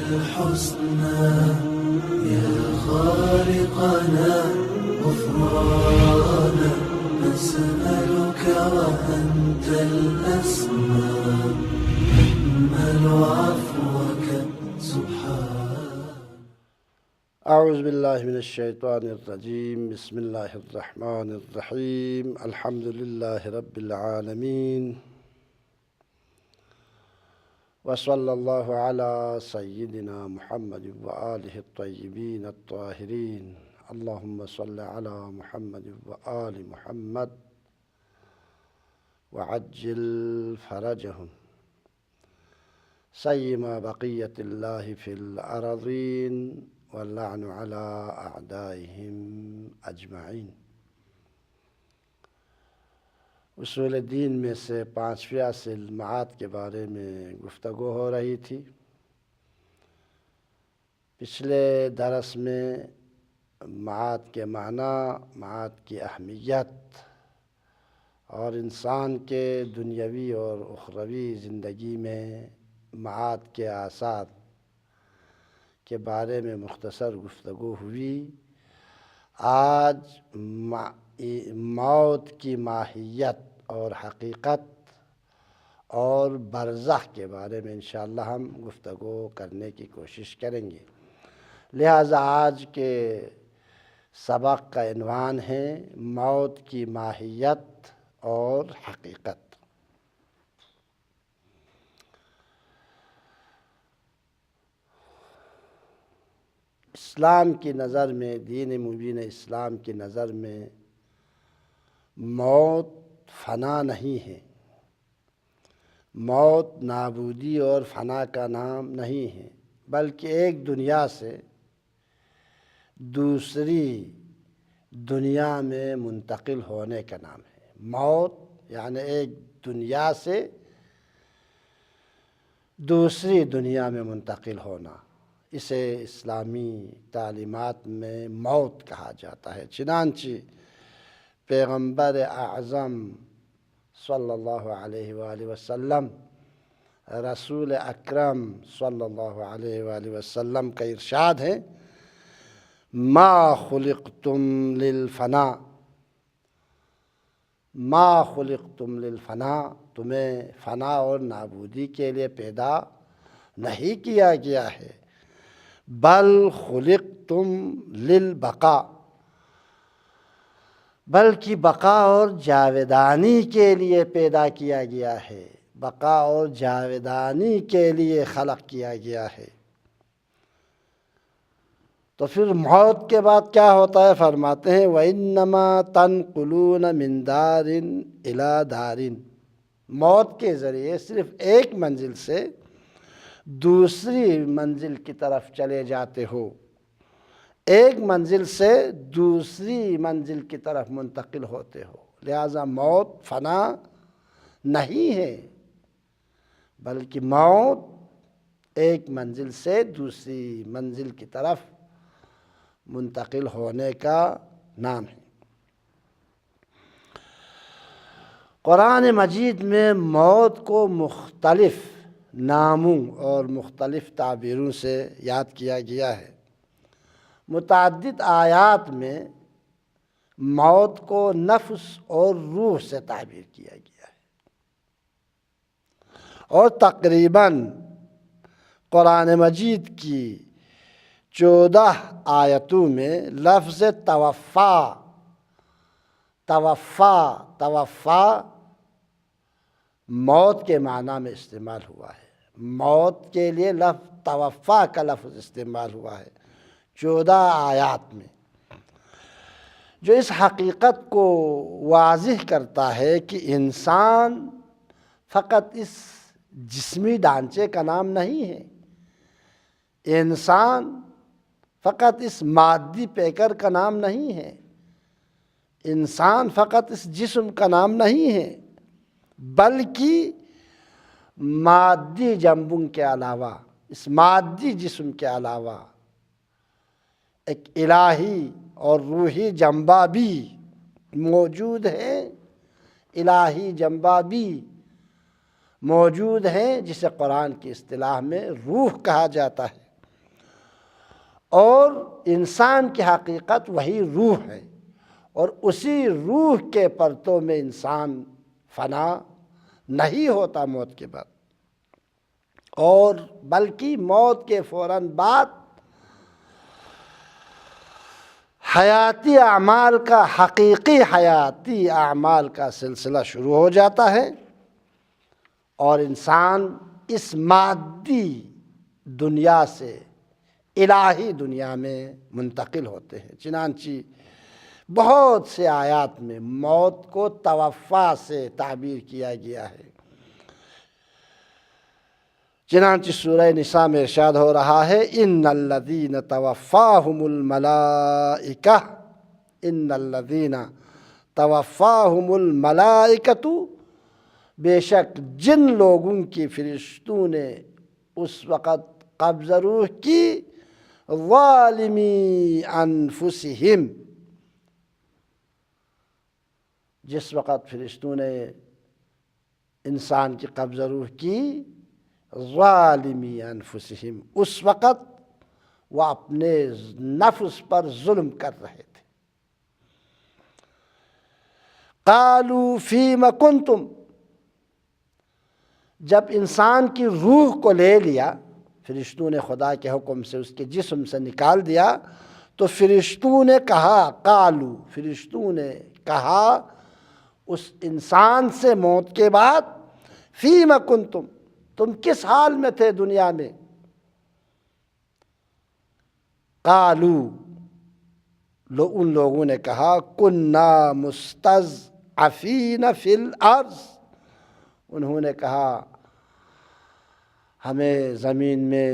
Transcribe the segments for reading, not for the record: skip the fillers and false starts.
الحسنى يا خالقنا غفرانا نسألك وأنت الأسمى نأمل عفوك سبحان. اعوذ باللہ من الشیطان الرجیم. بسم اللہ الرحمن الرحیم. الحمد للہ رب العالمین وصلی اللہ علی سیدنا محمد وآلہ الطیبین الطاہرین. اللہم صل علی محمد وآل محمد وعجل فرجہم سیما بقیت اللہ فی الارضین واللعن علی اعدائہم اجمعین. اصول دین میں سے پانچویں اصل معاد کے بارے میں گفتگو ہو رہی تھی. پچھلے درس میں معاد کے معنی، معاد کی اہمیت اور انسان کے دنیاوی اور اخروی زندگی میں معاد کے آثار کے بارے میں مختصر گفتگو ہوئی. آج موت کی ماہیت اور حقیقت اور برزخ کے بارے میں انشاءاللہ ہم گفتگو کرنے کی کوشش کریں گے. لہذا آج کے سبق کا عنوان ہے موت کی ماہیت اور حقیقت. اسلام کی نظر میں، دین مبین اسلام کی نظر میں موت فنا نہیں ہے. موت نابودی اور فنا کا نام نہیں ہے، بلکہ ایک دنیا سے دوسری دنیا میں منتقل ہونے کا نام ہے. موت یعنی ایک دنیا سے دوسری دنیا میں منتقل ہونا. اسے اسلامی تعلیمات میں موت کہا جاتا ہے. چنانچہ پیغمبر اعظم صلی اللہ علیہ وآلہ وسلم، رسول اکرم صلی اللہ علیہ وآلہ وسلم کا ارشاد ہے ما خلقتم للفنا، ما خلقتم للفنا، تمہیں فنا اور نابودی کے لیے پیدا نہیں کیا گیا ہے، بل خلقتم للبقاء، بلکہ بقا اور جاودانی کے لیے پیدا کیا گیا ہے، بقا اور جاودانی کے لیے خلق کیا گیا ہے. تو پھر موت کے بعد کیا ہوتا ہے؟ فرماتے ہیں وَإِنَّمَا تَنْقُلُونَ مِنْ دَارٍ إِلَى دَارٍ، موت کے ذریعے صرف ایک منزل سے دوسری منزل کی طرف چلے جاتے ہو، ایک منزل سے دوسری منزل کی طرف منتقل ہوتے ہو. لہذا موت فنا نہیں ہے، بلکہ موت ایک منزل سے دوسری منزل کی طرف منتقل ہونے کا نام ہے. قرآن مجید میں موت کو مختلف ناموں اور مختلف تعبیروں سے یاد کیا گیا ہے. متعدد آیات میں موت کو نفس اور روح سے تعبیر کیا گیا ہے، اور تقریباً قرآن مجید کی 14 آیتوں میں لفظ توفا موت کے معنی میں استعمال ہوا ہے. موت کے لیے لفظ توفا کا لفظ استعمال ہوا ہے 14 آیات میں، جو اس حقیقت کو واضح کرتا ہے کہ انسان فقط اس جسمی ڈھانچے کا نام نہیں ہے، انسان فقط اس مادی پیکر کا نام نہیں ہے، انسان فقط اس جسم کا نام نہیں ہے، بلکہ مادی جنبوں کے علاوہ، اس مادی جسم کے علاوہ ایک الہی اور روحی جنبہ بھی موجود ہے. الہی جنبہ بھی موجود ہے جسے قرآن کی اصطلاح میں روح کہا جاتا ہے. اور انسان کی حقیقت وہی روح ہے، اور اسی روح کے پرتوں میں انسان فنا نہیں ہوتا موت کے بعد، اور بلکہ موت کے فوراً بعد حیاتی اعمال کا، حقیقی حیاتی اعمال کا سلسلہ شروع ہو جاتا ہے، اور انسان اس مادی دنیا سے الہی دنیا میں منتقل ہوتے ہیں۔ چنانچہ بہت سے آیات میں موت کو توفا سے تعبیر کیا گیا ہے۔ چنانچہ سورہ نساء میں ارشاد ہو رہا ہے، ان الذین توفاہم الملائکہ، ان الذین توفاہم الملائکۃ، بے شک جن لوگوں کی فرشتوں نے اس وقت قبضہ روح کی، ظالمی انفسہم، جس وقت فرشتوں نے انسان کی قبضہ روح کی، ظالمی انفسہم، اس وقت وہ اپنے نفس پر ظلم کر رہے تھے۔ قالوا فیم کنتم، جب انسان کی روح کو لے لیا، فرشتوں نے خدا کے حکم سے اس کے جسم سے نکال دیا، تو فرشتوں نے کہا، قالوا، فرشتوں نے کہا اس انسان سے موت کے بعد، فیم کنتم، تم کس حال میں تھے دنیا میں؟ قالوا، ان لوگوں نے کہا، کنا مستضعفین فی الارض، انہوں نے کہا ہمیں زمین میں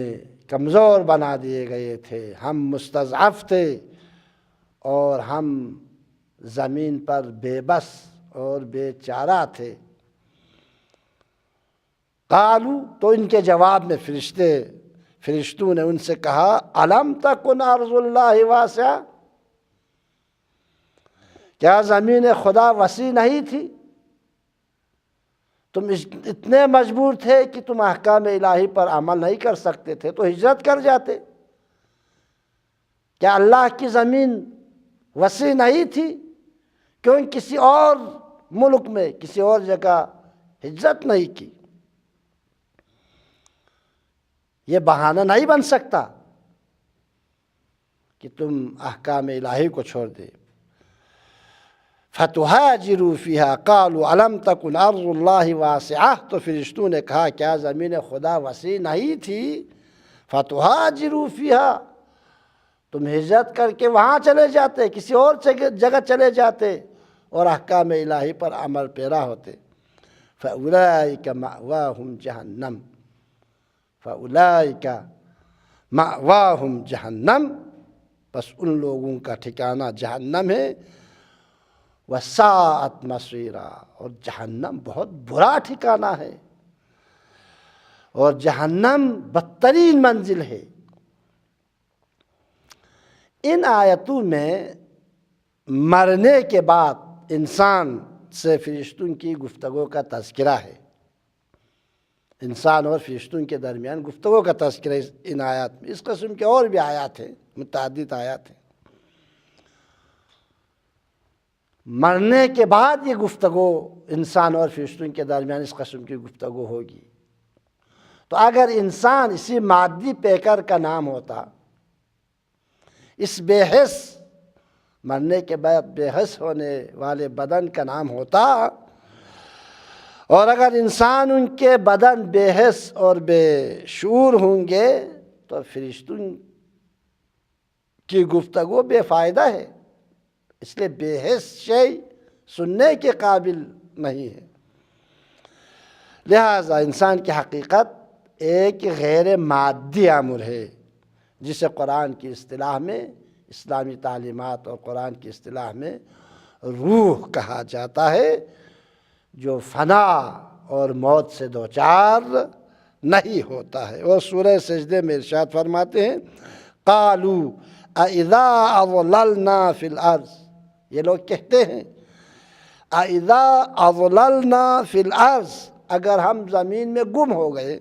کمزور بنا دیے گئے تھے، ہم مستضعف تھے، اور ہم زمین پر بے بس اور بے چارہ تھے۔ قالوا، تو ان کے جواب میں فرشتوں نے ان سے کہا، الم تکن ارض اللہ واسعہ، کیا زمین خدا وسیع نہیں تھی؟ تم اتنے مجبور تھے کہ تم احکام الہی پر عمل نہیں کر سکتے تھے تو ہجرت کر جاتے۔ کیا اللہ کی زمین وسیع نہیں تھی؟ کیوں کسی اور ملک میں، کسی اور جگہ ہجرت نہیں کی؟ یہ بہانہ نہیں بن سکتا کہ تم احکام الہی کو چھوڑ دے۔ فتہاجروا فیہا قالوا الم تکن ارض اللہ واسعہ، تو فرشتوں نے کہا کیا زمین خدا وسیع نہیں تھی؟ فتہاجروا فیہا، تم ہجرت کر کے وہاں چلے جاتے، کسی اور جگہ چلے جاتے اور احکام الہی پر عمل پیرا ہوتے۔ فاولئک مأواہم جہنم، فاولئک مأواہم جہنم، بس ان لوگوں کا ٹھکانہ جہنم ہے۔ وساءت مصیرا، اور جہنم بہت برا ٹھکانہ ہے، اور جہنم بدترین منزل ہے۔ ان آیتوں میں مرنے کے بعد انسان سے فرشتوں کی گفتگو کا تذکرہ ہے، انسان اور فرشتوں کے درمیان گفتگو کا تذکرہ ان آیات میں۔ اس قسم کے اور بھی آیات ہیں، متعدد آیات ہیں۔ مرنے کے بعد یہ گفتگو انسان اور فرشتوں کے درمیان اس قسم کی گفتگو ہوگی۔ تو اگر انسان اسی مادی پیکر کا نام ہوتا، اس بے حس، مرنے کے بعد بے حس ہونے والے بدن کا نام ہوتا، اور اگر انسان ان کے بدن بے حس اور بے شعور ہوں گے تو فرشتوں کی گفتگو بے فائدہ ہے، اس لیے بے حس شے سننے کے قابل نہیں ہے۔ لہذا انسان کی حقیقت ایک غیر مادی امر ہے، جسے قرآن کی اصطلاح میں، اسلامی تعلیمات اور قرآن کی اصطلاح میں روح کہا جاتا ہے، جو فنا اور موت سے دوچار نہیں ہوتا ہے۔ اور سورہ سجدے میں ارشاد فرماتے ہیں، قالوا اذا اضللنا فی الارض، یہ لوگ کہتے ہیں اذا اضللنا فی الارض، اگر ہم زمین میں گم ہو گئے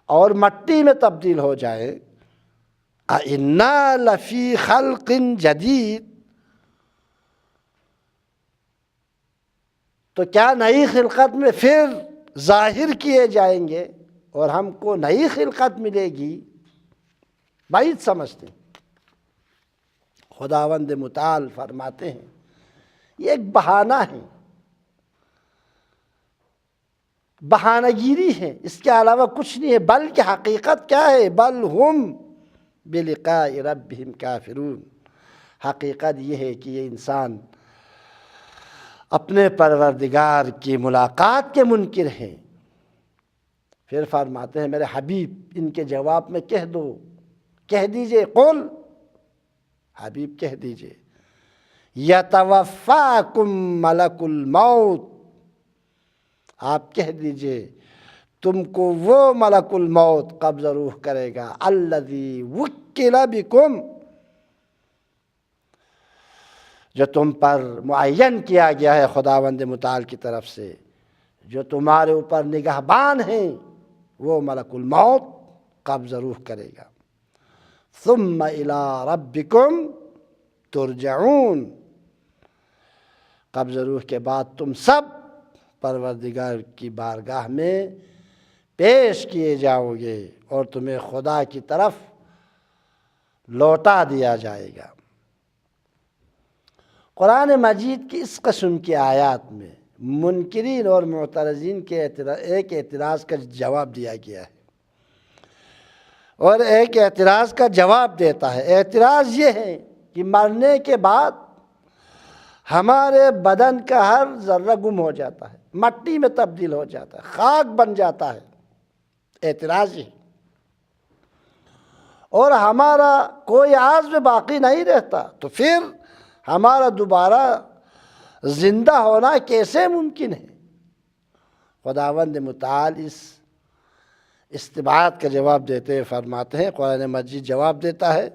اور مٹی میں تبدیل ہو جائیں، اِنَّا لَفِي خَلْقٍ جَدِيدٍ، تو کیا نئی خلقت میں پھر ظاہر کیے جائیں گے اور ہم کو نئی خلقت ملے گی؟ بعید سمجھتے ہیں۔ خداوند متعال فرماتے ہیں یہ ایک بہانہ ہے، بہانہ گیری ہے، اس کے علاوہ کچھ نہیں ہے، بلکہ حقیقت کیا ہے؟ بل ہم بلقاء ربہم کافرون، حقیقت یہ ہے کہ یہ انسان اپنے پروردگار کی ملاقات کے منکر ہیں۔ پھر فرماتے ہیں میرے حبیب ان کے جواب میں کہہ دو، کہہ دیجئے، قل، حبیب کہہ دیجئے، یتوفاکم ملک الموت، آپ کہہ دیجئے تم کو وہ ملک الموت قبض روح کرے گا، الذی وکل بکم، جو تم پر معین کیا گیا ہے خداوند متعال کی طرف سے، جو تمہارے اوپر نگہبان ہیں، وہ ملک الموت قبض روح کرے گا۔ ثم الی ربکم ترجعون، قبض روح کے بعد تم سب پروردگار کی بارگاہ میں پیش کیے جاؤ گے اور تمہیں خدا کی طرف لوٹا دیا جائے گا۔ قرآن مجید کی اس قسم کی آیات میں منکرین اور معترضین کے ایک اعتراض کا جواب دیا گیا ہے اور ایک اعتراض کا جواب دیتا ہے۔ اعتراض یہ ہے کہ مرنے کے بعد ہمارے بدن کا ہر ذرہ گم ہو جاتا ہے، مٹی میں تبدیل ہو جاتا ہے، خاک بن جاتا ہے، اعتراض یہ ہے، اور ہمارا کوئی عضو باقی نہیں رہتا، تو پھر ہمارا دوبارہ زندہ ہونا کیسے ممکن ہے؟ خداوند متعال اس استبعاد کا جواب دیتے ہوئے فرماتے ہیں، قرآن مجید جواب دیتا ہے،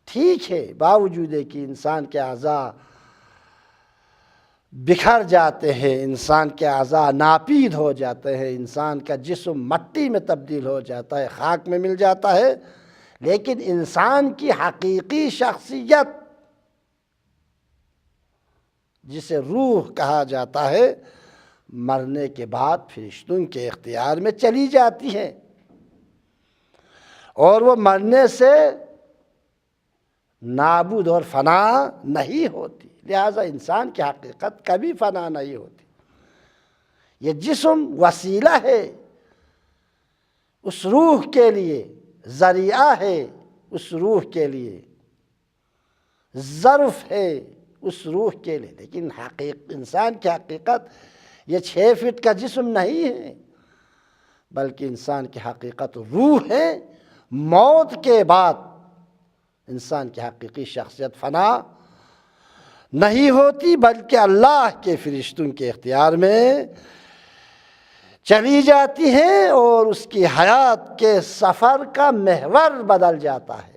ٹھیک ہے، باوجود ہے کہ انسان کے اعضاء بکھر جاتے ہیں، انسان کے اعضاء ناپید ہو جاتے ہیں، انسان کا جسم مٹی میں تبدیل ہو جاتا ہے، خاک میں مل جاتا ہے، لیکن انسان کی حقیقی شخصیت جسے روح کہا جاتا ہے، مرنے کے بعد فرشتوں کے اختیار میں چلی جاتی ہے اور وہ مرنے سے نابود اور فنا نہیں ہوتی، لہذا انسان کی حقیقت کبھی فنا نہیں ہوتی۔ یہ جسم وسیلہ ہے اس روح کے لیے، ذریعہ ہے اس روح کے لیے، ظرف ہے اس روح کے لیے، لیکن انسان کی حقیقت یہ 6 فٹ کا جسم نہیں ہے، بلکہ انسان کی حقیقت روح ہے۔ موت کے بعد انسان کی حقیقی شخصیت فنا نہیں ہوتی، بلکہ اللہ کے فرشتوں کے اختیار میں چلی جاتی ہے اور اس کی حیات کے سفر کا محور بدل جاتا ہے۔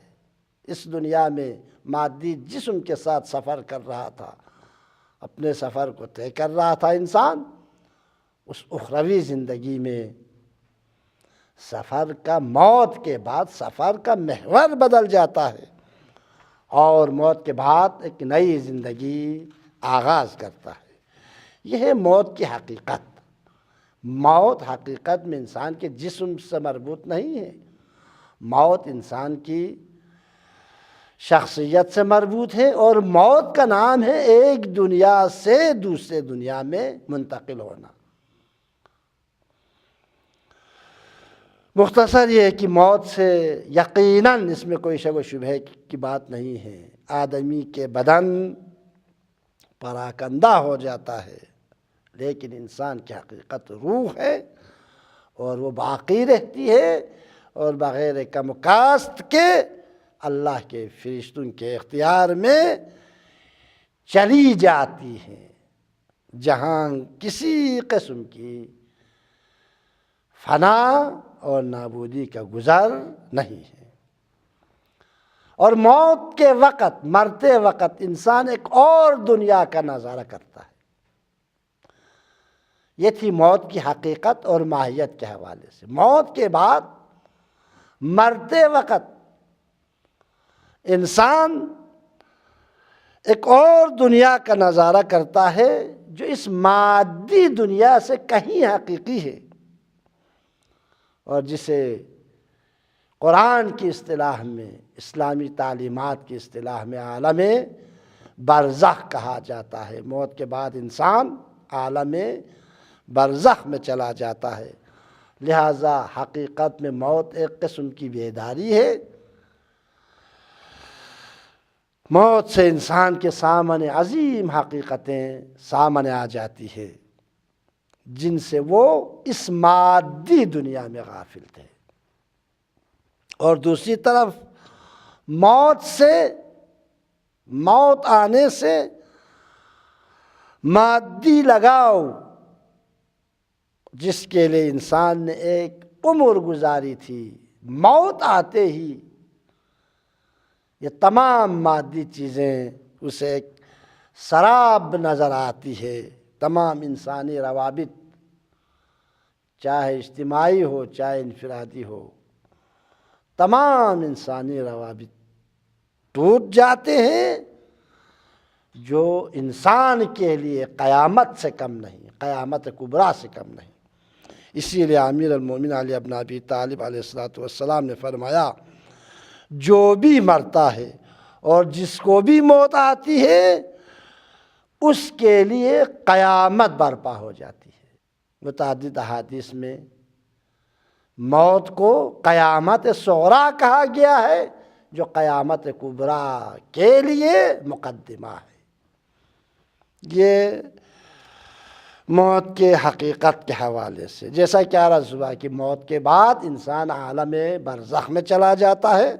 اس دنیا میں مادی جسم کے ساتھ سفر کر رہا تھا، اپنے سفر کو طے کر رہا تھا انسان، اس اخروی زندگی میں سفر کا، موت کے بعد سفر کا محور بدل جاتا ہے اور موت کے بعد ایک نئی زندگی آغاز کرتا ہے۔ یہ ہے موت کی حقیقت۔ موت حقیقت میں انسان کے جسم سے مربوط نہیں ہے، موت انسان کی شخصیت سے مربوط ہے، اور موت کا نام ہے ایک دنیا سے دوسرے دنیا میں منتقل ہونا۔ مختصر یہ ہے کہ موت سے یقیناً اس میں کوئی شک و شبہ کی بات نہیں ہے، آدمی کے بدن پراکندہ ہو جاتا ہے، لیکن انسان کی حقیقت روح ہے اور وہ باقی رہتی ہے اور بغیر کم و کاست کے اللہ کے فرشتوں کے اختیار میں چلی جاتی ہے، جہاں کسی قسم کی فنا اور نابودی کا گزر نہیں ہے۔ اور موت کے وقت، مرتے وقت انسان ایک اور دنیا کا نظارہ کرتا ہے۔ یہ تھی موت کی حقیقت اور ماہیت کے حوالے سے۔ موت کے بعد مرتے وقت انسان ایک اور دنیا کا نظارہ کرتا ہے جو اس مادی دنیا سے کہیں حقیقی ہے، اور جسے قرآن کی اصطلاح میں، اسلامی تعلیمات کی اصطلاح میں عالم برزخ کہا جاتا ہے۔ موت کے بعد انسان عالم برزخ میں چلا جاتا ہے۔ لہذا حقیقت میں موت ایک قسم کی بیداری ہے۔ موت سے انسان کے سامنے عظیم حقیقتیں سامنے آ جاتی ہے جن سے وہ اس مادی دنیا میں غافل تھے، اور دوسری طرف موت آنے سے مادی لگاؤ جس کے لیے انسان نے ایک عمر گزاری تھی، موت آتے ہی یہ تمام مادی چیزیں اسے ایک سراب نظر آتی ہے۔ تمام انسانی روابط، چاہے اجتماعی ہو چاہے انفرادی ہو، تمام انسانی روابط ٹوٹ جاتے ہیں، جو انسان کے لیے قیامت سے کم نہیں، قیامت کبریٰ سے کم نہیں۔ اسی لیے امیر المومنین علی بن ابی طالب علیہ السلام نے فرمایا، جو بھی مرتا ہے اور جس کو بھی موت آتی ہے اس کے لیے قیامت برپا ہو جاتی ہے۔ متعدد احادیث میں موت کو قیامت صغریٰ کہا گیا ہے، جو قیامت کبریٰ کے لیے مقدمہ ہے۔ یہ موت کے حقیقت کے حوالے سے، جیسا کہ عرض ہوا کہ موت کے بعد انسان عالم برزخ میں چلا جاتا ہے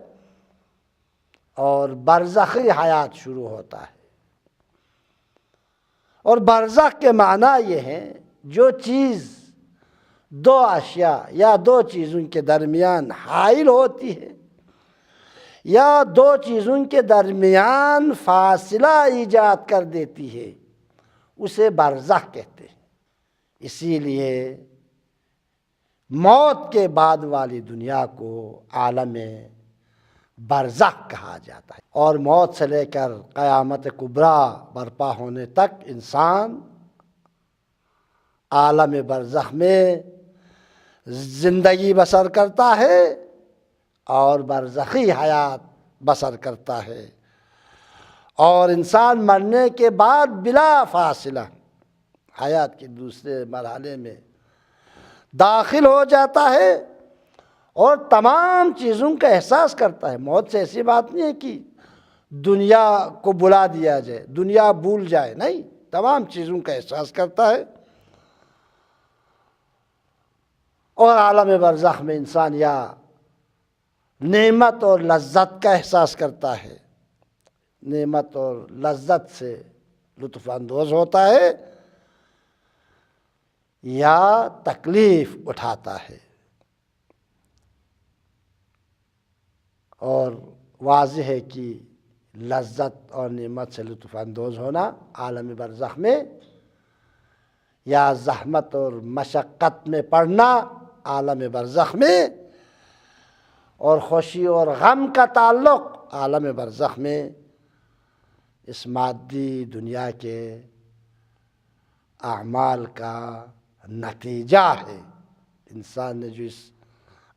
اور برزخی حیات شروع ہوتا ہے۔ اور برزخ کے معنی یہ ہے، جو چیز دو اشیاء یا دو چیزوں کے درمیان حائل ہوتی ہے یا دو چیزوں کے درمیان فاصلہ ایجاد کر دیتی ہے، اسے برزخ کہتے ہیں۔ اسی لیے موت کے بعد والی دنیا کو عالم برزخ کہا جاتا ہے، اور موت سے لے کر قیامت کبریٰ برپا ہونے تک انسان عالم برزخ میں زندگی بسر کرتا ہے اور برزخی حیات بسر کرتا ہے، اور انسان مرنے کے بعد بلا فاصلہ حیات کے دوسرے مرحلے میں داخل ہو جاتا ہے اور تمام چیزوں کا احساس کرتا ہے۔ موت سے ایسی بات نہیں ہے کہ دنیا کو بلا دیا جائے، دنیا بھول جائے، نہیں، تمام چیزوں کا احساس کرتا ہے۔ اور عالم برزخ میں انسان یا نعمت اور لذت کا احساس کرتا ہے، نعمت اور لذت سے لطف اندوز ہوتا ہے، یا تکلیف اٹھاتا ہے۔ اور واضح ہے کہ لذت اور نعمت سے لطف اندوز ہونا عالم برزخ میں، یا زحمت اور مشقت میں پڑنا عالم برزخ میں، اور خوشی اور غم کا تعلق عالم برزخ میں اس مادی دنیا کے اعمال کا نتیجہ ہے۔ انسان نے جو اس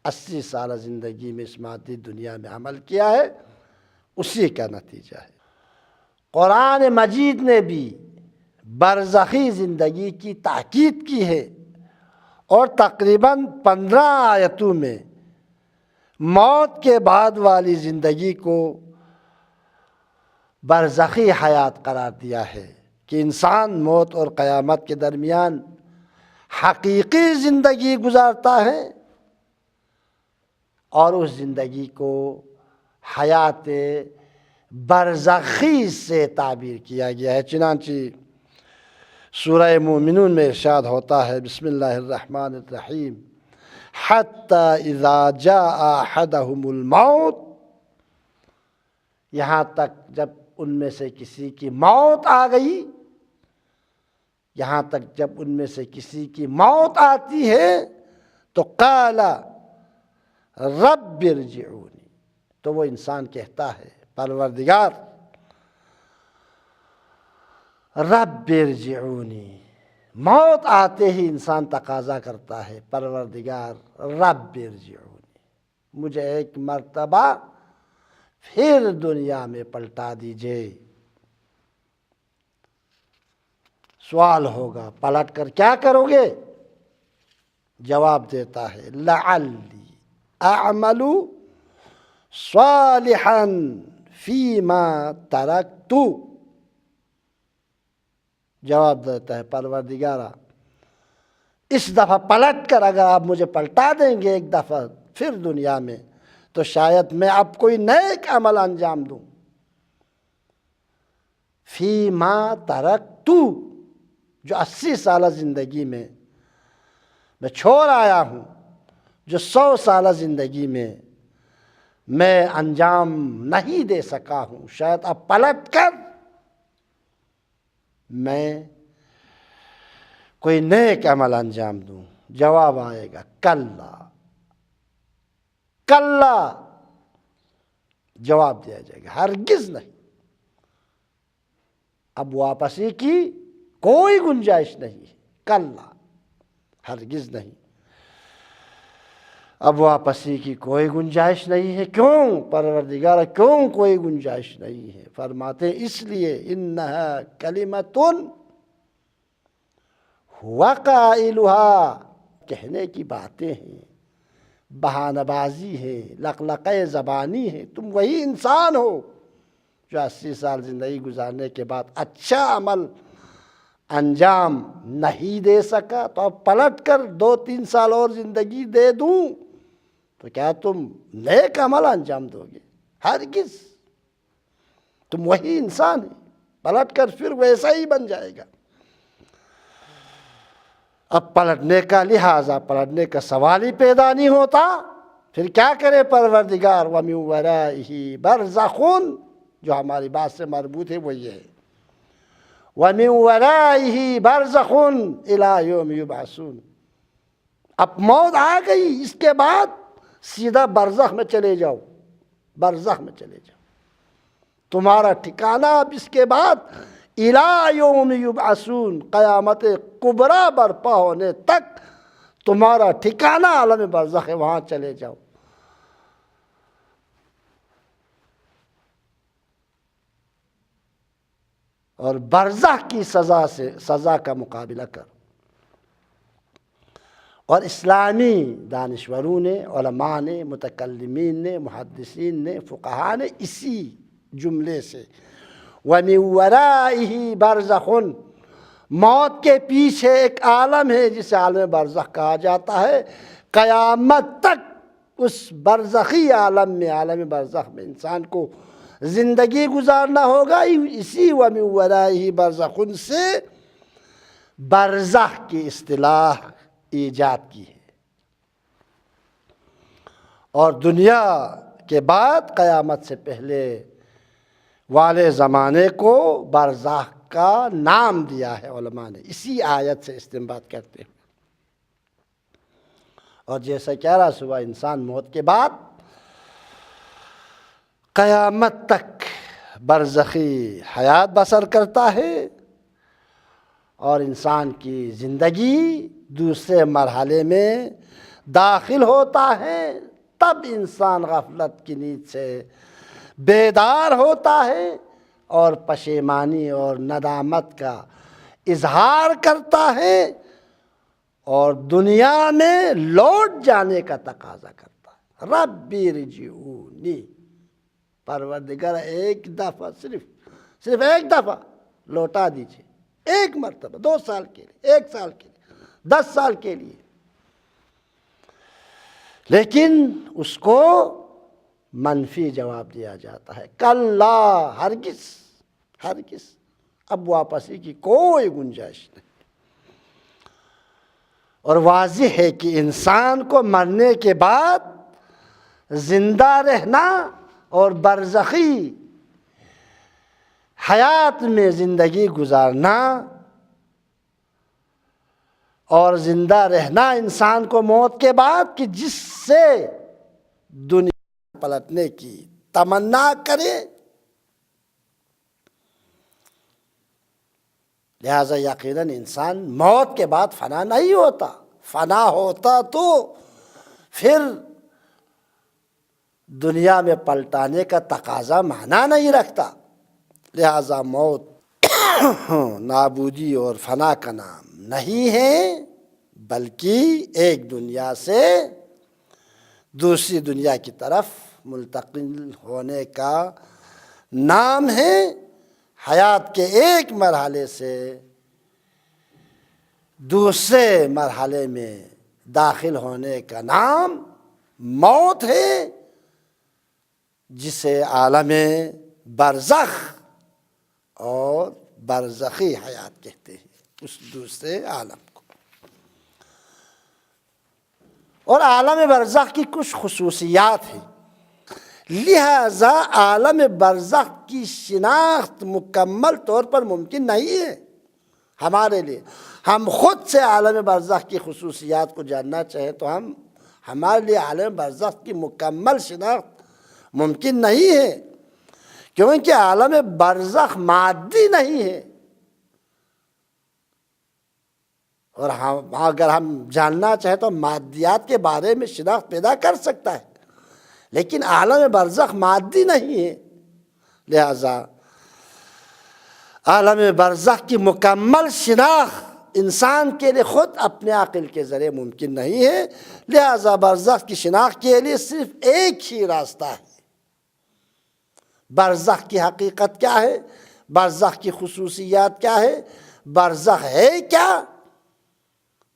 80 سالہ زندگی میں اس مادی دنیا میں عمل کیا ہے، اسی کا نتیجہ ہے۔ قرآن مجید نے بھی برزخی زندگی کی تاکید کی ہے، اور تقریباً 15 آیتوں میں موت کے بعد والی زندگی کو برزخی حیات قرار دیا ہے، کہ انسان موت اور قیامت کے درمیان حقیقی زندگی گزارتا ہے، اور اس زندگی کو حیات برزخی سے تعبیر کیا گیا ہے۔ چنانچہ سورہ مومنون میں ارشاد ہوتا ہے، بسم اللہ الرحمن الرحیم، حتی اذا جاء احدهم الموت، یہاں تک جب ان میں سے کسی کی موت آ گئی، یہاں تک جب ان میں سے کسی کی موت آتی ہے تو قال رب ارجعونی، تو وہ انسان کہتا ہے پروردگار رب ارجعونی، موت آتے ہی انسان تقاضا کرتا ہے پروردگار رب ارجعونی، مجھے ایک مرتبہ پھر دنیا میں پلٹا دیجئے۔ سوال ہوگا پلٹ کر کیا کرو گے؟ جواب دیتا ہے لعلی اعمل صالحا فیما ترکت، جواب دیتا ہے پروردگارا اس دفعہ پلٹ کر اگر آپ مجھے پلٹا دیں گے ایک دفعہ پھر دنیا میں تو شاید میں اب کوئی نیک عمل انجام دوں۔ فیما ترکت، جو 80 سالہ زندگی میں چھوڑ آیا ہوں، جو 100 سالہ زندگی میں انجام نہیں دے سکا ہوں، شاید اب پلٹ کر میں کوئی نیک عمل انجام دوں۔ جواب آئے گا کلا، کلا، جواب دیا جائے گا ہرگز نہیں، اب واپسی کی کوئی گنجائش نہیں ہے، کلا، ہرگز نہیں، اب واپسی کی کوئی گنجائش نہیں ہے۔ کیوں پروردگار، کیوں کوئی گنجائش نہیں ہے؟ فرماتے ہیں اس لیے انہا کلمۃ ہوا قائلھا، کہنے کی باتیں ہیں، بہانہ بازی ہے، لقلقہ زبانی ہے، تم وہی انسان ہو جو 80 سال زندگی گزارنے کے بعد اچھا عمل انجام نہیں دے سکا، تو اب پلٹ کر 2-3 سال اور زندگی دے دوں تو کیا تم نیک عمل انجام دو گے؟ ہرگز، تم وہی انسان ہے، پلٹ کر پھر ویسا ہی بن جائے گا۔ اب پلٹنے کا لہٰذا پلٹنے کا سوال ہی پیدا نہیں ہوتا، پھر کیا کرے پروردگار؟ وَمِن وَرَائِهِ بَرْزَخٌ، جو ہماری بات سے مربوط ہے وہ یہ ہے، وَمِن وَرَائِهِ بَرْزَخٌ إِلَى يَوْمِ يُبْعَثُونَ، اب موت آ گئی، اس کے بعد سیدھا برزخ میں چلے جاؤ، برزخ میں چلے جاؤ، تمہارا ٹھکانہ اب اس کے بعد اِلی یوم یبعثون، قیامت کبریٰ برپا ہونے تک تمہارا ٹھکانہ عالم برزخ ہے، وہاں چلے جاؤ۔ اور برزخ کی سزا کا مقابلہ کر۔ اور اسلامی دانشوروں نے، علماء نے، متکلمین نے، محدثین نے، فقہاء نے اسی جملے سے وَمِن وَرَائِهِ بَرْزَخٌ، موت کے پیچھے ایک عالم ہے جسے عالم برزخ کہا جاتا ہے، قیامت تک اس برزخی عالم میں، عالم برزخ میں انسان کو زندگی گزارنا ہوگا۔ اسی وَمِن وَرَائِهِ بَرْزَخٌ سے برزخ کی اصطلاح ایجاد کی ہے، اور دنیا کے بعد قیامت سے پہلے والے زمانے کو برزخ کا نام دیا ہے علماء نے، اسی آیت سے استنباط کرتے ہیں۔ اور جیسا کہہ رہا صبح انسان موت کے بعد قیامت تک برزخی حیات بسر کرتا ہے، اور انسان کی زندگی دوسرے مرحلے میں داخل ہوتا ہے، تب انسان غفلت کی نیند سے بیدار ہوتا ہے اور پشیمانی اور ندامت کا اظہار کرتا ہے، اور دنیا میں لوٹ جانے کا تقاضا کرتا ہے۔ ربی ارجعونی، پروردگار ایک دفعہ، صرف ایک دفعہ لوٹا دیجیے، ایک مرتبہ، 2 سال کے لیے، 1 سال کے لیے، 10 سال کے لیے۔ لیکن اس کو منفی جواب دیا جاتا ہے، کلا، ہرگز، ہرگز، اب واپسی کی کوئی گنجائش نہیں۔ اور واضح ہے کہ انسان کو مرنے کے بعد زندہ رہنا اور برزخی حیات میں زندگی گزارنا اور زندہ رہنا انسان کو موت کے بعد، کہ جس سے دنیا پلٹنے کی تمنا کرے لہٰذا یقیناً انسان موت کے بعد فنا نہیں ہوتا، فنا ہوتا تو پھر دنیا میں پلٹانے کا تقاضا معنی نہیں رکھتا۔ لہٰذا موت نابودی اور فنا کا نام نہیں ہے، بلکہ ایک دنیا سے دوسری دنیا کی طرف منتقل ہونے کا نام ہے۔ حیات کے ایک مرحلے سے دوسرے مرحلے میں داخل ہونے کا نام موت ہے، جسے عالم برزخ اور برزخی حیات کہتے ہیں، اس دوسرے عالم کو۔ اور عالم برزخ کی کچھ خصوصیات ہیں، لہذا عالم برزخ کی شناخت مکمل طور پر ممکن نہیں ہے ہمارے لیے۔ ہم خود سے عالم برزخ کی خصوصیات کو جاننا چاہیں تو ہمارے لیے عالم برزخ کی مکمل شناخت ممکن نہیں ہے، کیونکہ عالم برزخ مادی نہیں ہے۔ اور اگر ہم جاننا چاہیں تو مادیات کے بارے میں شناخت پیدا کر سکتا ہے، لیکن عالم برزخ مادی نہیں ہے۔ لہذا عالم برزخ کی مکمل شناخت انسان کے لیے خود اپنے عقل کے ذریعے ممکن نہیں ہے۔ لہذا برزخ کی شناخت کے لیے صرف ایک ہی راستہ ہے۔ برزخ کی حقیقت کیا ہے؟ برزخ کی خصوصیات کیا ہے؟ برزخ ہے کیا؟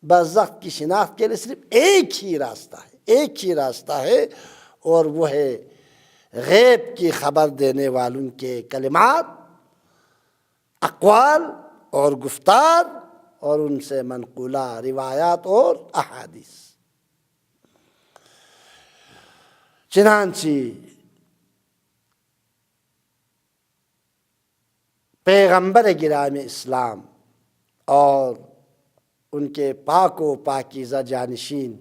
برزخ کی شناخت کے لیے صرف ایک ہی راستہ ہے، ایک ہی راستہ ہے، اور وہ ہے غیب کی خبر دینے والوں کے کلمات، اقوال اور گفتار، اور ان سے منقولہ روایات اور احادیث۔ چنانچہ پیغمبر گرامی اسلام اور ان کے پاک و پاکیزہ جانشین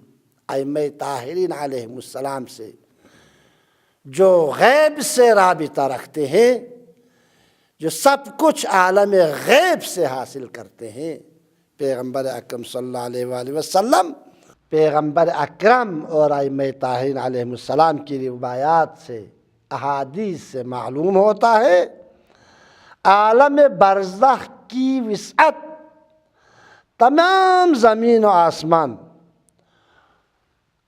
ائمہ طاہرین علیہم السلام سے جو غیب سے رابطہ رکھتے ہیں، جو سب کچھ عالم غیب سے حاصل کرتے ہیں، پیغمبر اکرم صلی اللہ علیہ وآلہ وسلم، پیغمبر اکرم اور ائمہ طاہرین علیہم السلام کی روایات سے، احادیث سے معلوم ہوتا ہے عالم برزخ کی وسعت تمام زمین و آسمان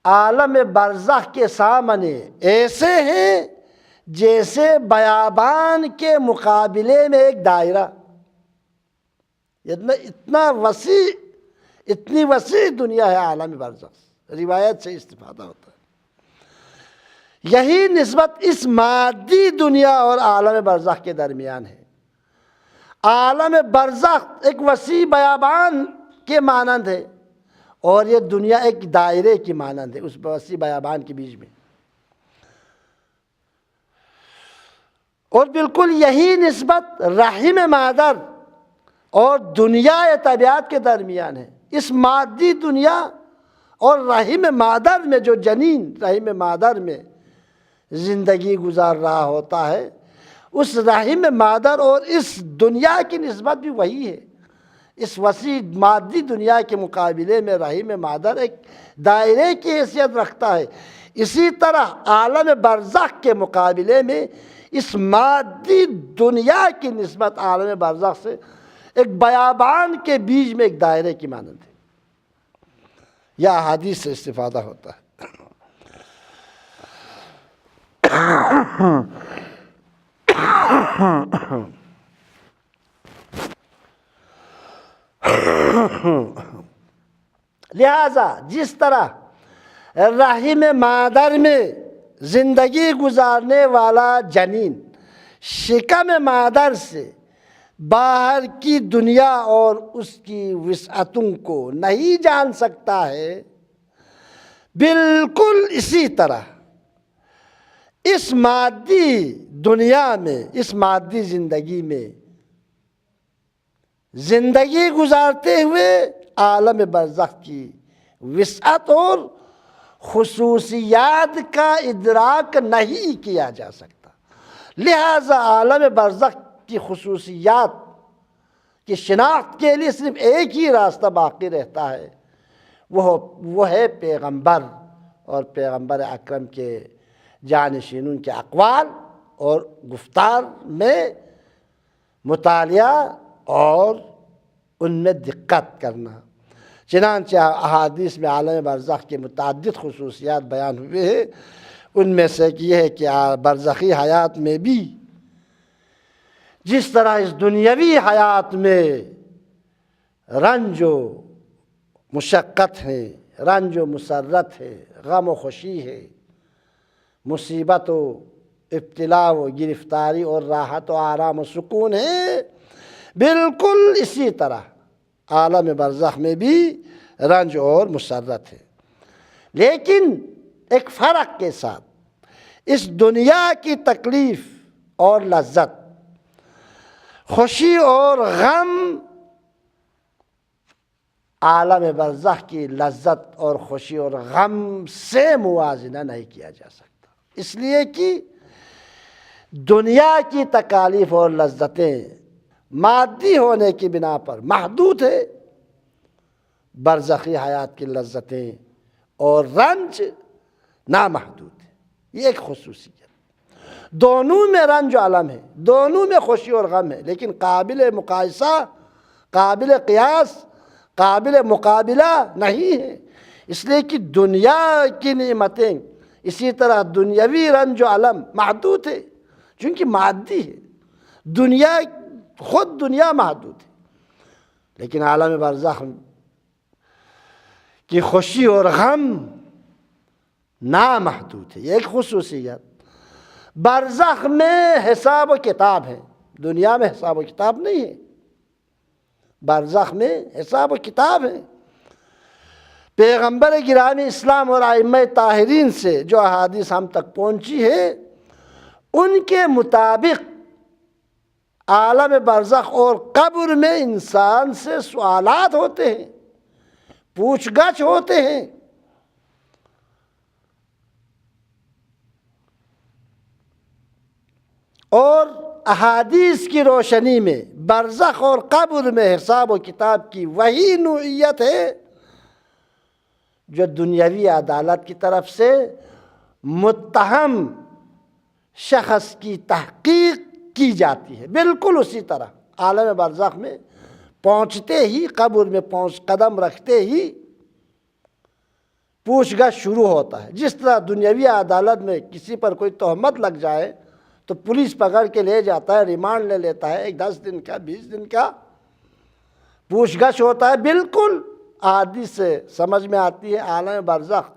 عالم برزخ کے سامنے ایسے ہیں جیسے بیابان کے مقابلے میں ایک دائرہ۔ اتنی وسیع دنیا ہے عالم برزخ، روایت سے استفادہ ہوتا ہے۔ یہی نسبت اس مادی دنیا اور عالم برزخ کے درمیان ہے۔ عالم برزخ ایک وسیع بیابان کے مانند ہے، اور یہ دنیا ایک دائرے کی مانند ہے اس وسیع بیابان کے بیچ میں۔ اور بالکل یہی نسبت رحم مادر اور دنیا طبیعت کے درمیان ہے۔ اس مادی دنیا اور رحم مادر میں جو جنین رحم مادر میں زندگی گزار رہا ہوتا ہے، اس رحم مادر اور اس دنیا کی نسبت بھی وہی ہے۔ اس وسیع مادی دنیا کے مقابلے میں رحم مادر ایک دائرے کی حیثیت رکھتا ہے۔ اسی طرح عالم برزخ کے مقابلے میں اس مادی دنیا کی نسبت عالم برزخ سے ایک بیابان کے بیچ میں ایک دائرے کی مانند ہے۔ یہ احادیث سے استفادہ ہوتا ہے۔ لہذا جس طرح رحم مادر میں زندگی گزارنے والا جنین شکم مادر سے باہر کی دنیا اور اس کی وسعتوں کو نہیں جان سکتا ہے، بالکل اسی طرح اس مادی دنیا میں، اس مادی زندگی میں زندگی گزارتے ہوئے عالم برزخ کی وسعت اور خصوصیات کا ادراک نہیں کیا جا سکتا۔ لہذا عالم برزخ کی خصوصیات کہ شناخت کے لیے صرف ایک ہی راستہ باقی رہتا ہے، وہ ہے پیغمبر اور پیغمبر اکرم کے جانشینوں کے اقوال اور گفتار میں مطالعہ اور ان میں دقت کرنا۔ چنانچہ احادیث میں عالم برزخ کے متعدد خصوصیات بیان ہوئے ہیں، ان میں سے یہ ہے کہ برزخی حیات میں بھی جس طرح اس دنیاوی حیات میں رنج و مشقت ہے، رنج و مسرت ہے، غم و خوشی ہے، مصیبت و ابتلا و گرفتاری اور راحت و آرام و سکون ہے، بالکل اسی طرح عالم برزخ میں بھی رنج اور مسرت ہے، لیکن ایک فرق کے ساتھ۔ اس دنیا کی تکلیف اور لذت، خوشی اور غم عالم برزخ کی لذت اور خوشی اور غم سے موازنہ نہیں کیا جا سکتا، اس لیے کہ دنیا کی تکالیف اور لذتیں مادی ہونے کی بنا پر محدود ہے، برزخی حیات کی لذتیں اور رنج نامحدود ہے۔ یہ ایک خصوصیت، دونوں میں رنج و علم ہے، دونوں میں خوشی اور غم ہے، لیکن قابل مقایسہ، قابل قیاس، قابل مقابلہ نہیں ہے، اس لیے کہ دنیا کی نعمتیں اسی طرح دنیاوی رنج و علم محدود ہے، چونکہ مادی ہے، دنیا خود دنیا محدود ہے، لیکن عالم برزخ کی خوشی اور غم نامحدود ہے۔ یہ ایک خصوصیت۔ برزخ میں حساب و کتاب ہے، دنیا میں حساب و کتاب نہیں ہے، برزخ میں حساب و کتاب ہے۔ پیغمبر گرامی اسلام اور ائمہ طاہرین سے جو احادیث ہم تک پہنچی ہے، ان کے مطابق عالم برزخ اور قبر میں انسان سے سوالات ہوتے ہیں، پوچھ گچھ ہوتے ہیں، اور احادیث کی روشنی میں برزخ اور قبر میں حساب و کتاب کی وہی نوعیت ہے جو دنیاوی عدالت کی طرف سے متہم شخص کی تحقیق کی جاتی ہے، بالکل اسی طرح عالم برزخ میں پہنچتے ہی، قبر میں قدم رکھتے ہی پوچھ گچھ شروع ہوتا ہے۔ جس طرح دنیاوی عدالت میں کسی پر کوئی تہمت لگ جائے تو پولیس پکڑ کے لے جاتا ہے، ریمانڈ لے لیتا ہے، 10 دن کا 20 دن کا پوچھ گچھ ہوتا ہے، بالکل احادیث سے سمجھ میں آتی ہے۔ عالم برزخ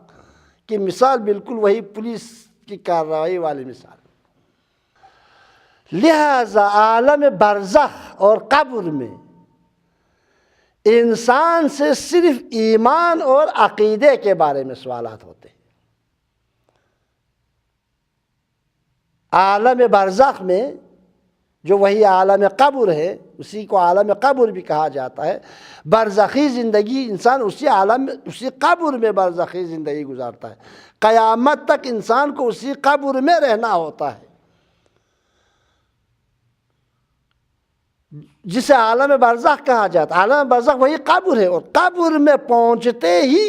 کی مثال بالکل وہی پولیس کی کارروائی والی مثال۔ لہذا عالم برزخ اور قبر میں انسان سے صرف ایمان اور عقیدے کے بارے میں سوالات ہوتے ہیں۔ عالم برزخ میں جو وہی عالم قبر ہے، اسی کو عالم قبر بھی کہا جاتا ہے، برزخی زندگی انسان اسی قبر میں برزخی زندگی گزارتا ہے، قیامت تک انسان کو اسی قبر میں رہنا ہوتا ہے، جسے عالم برزخ کہا جاتا ہے۔ عالم برزخ وہی قبر ہے، اور قبر میں پہنچتے ہی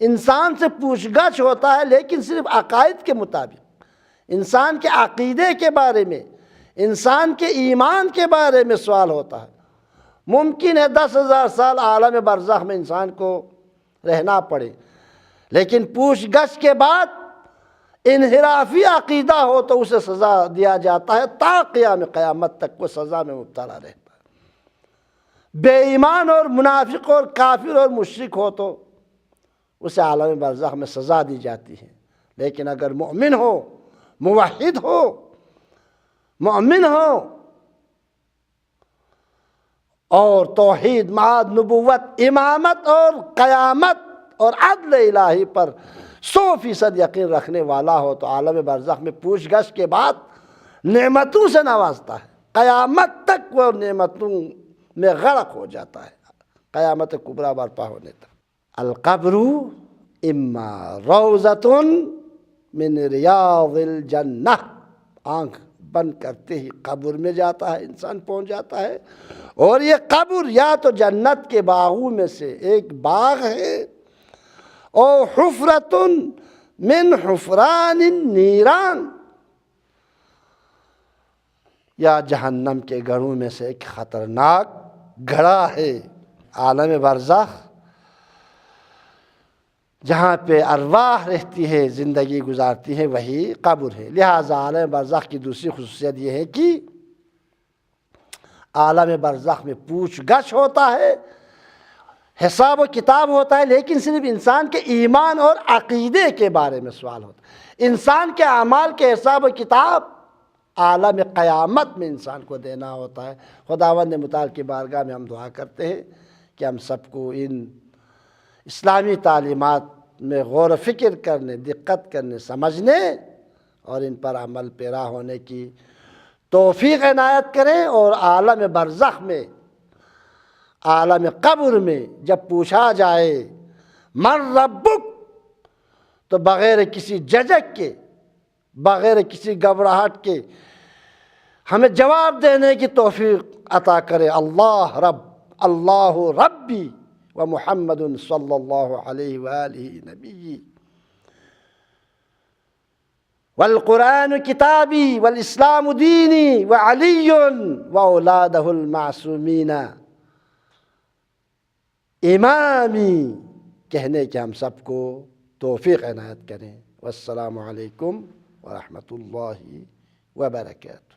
انسان سے پوچھ گچھ ہوتا ہے، لیکن صرف عقائد کے مطابق، انسان کے عقیدے کے بارے میں، انسان کے ایمان کے بارے میں سوال ہوتا ہے۔ ممکن ہے 10,000 سال عالم برزخ میں انسان کو رہنا پڑے، لیکن پوچھ گچھ کے بعد انحرافی عقیدہ ہو تو اسے سزا دیا جاتا ہے، تا قیام قیامت تک وہ سزا میں مبتلا رہتا ہے۔ بے ایمان اور منافق اور کافر اور مشرک ہو تو اسے عالم برزخ میں سزا دی جاتی ہے، لیکن اگر مومن ہو، موحد ہو، مومن ہو اور توحید، معاد، نبوت، امامت اور قیامت اور عدل الہی پر 100% یقین رکھنے والا ہو تو عالم برزخ میں پوچھ گچھ کے بعد نعمتوں سے نوازتا ہے، قیامت تک وہ نعمتوں میں غرق ہو جاتا ہے، قیامت کبریٰ برپا ہونے تک۔ القبر اما روضۃ من ریاض الجنہ، آنکھ بند کرتے ہی قبر میں جاتا ہے، انسان پہنچ جاتا ہے، اور یہ قبر یا تو جنت کے باغوں میں سے ایک باغ ہے، اور حفرۃ من حفران النیران، یا جہنم کے گڑھوں میں سے ایک خطرناک گڑھا ہے۔ عالم برزخ جہاں پہ ارواح رہتی ہے، زندگی گزارتی ہے، وہی قبر ہے۔ لہٰذا عالم برزخ کی دوسری خصوصیت یہ ہے کہ عالم برزخ میں پوچھ گچھ ہوتا ہے، حساب و کتاب ہوتا ہے، لیکن صرف انسان کے ایمان اور عقیدے کے بارے میں سوال ہوتا ہے۔ انسان کے اعمال کے حساب و کتاب عالم قیامت میں انسان کو دینا ہوتا ہے۔ خداوند متعال کی بارگاہ میں ہم دعا کرتے ہیں کہ ہم سب کو ان اسلامی تعلیمات میں غور و فکر کرنے، دقت کرنے، سمجھنے اور ان پر عمل پیرا ہونے کی توفیق عنایت کریں، اور عالم برزخ میں، عالم قبر میں جب پوچھا جائے من ربک، تو بغیر کسی جھجک کے، بغیر کسی گھبراہٹ کے ہمیں جواب دینے کی توفیق عطا کرے، اللہ رب، اللہ ربی و محمد صلی اللہ علیہ وآلہ نبی، والقرآن کتابی والاسلام دینی وعلی واولادہ المعصومین امامی، کہنے کے ہم سب کو توفیق عنایت کریں۔ والسلام علیکم ورحمۃ اللہ وبرکاتہ۔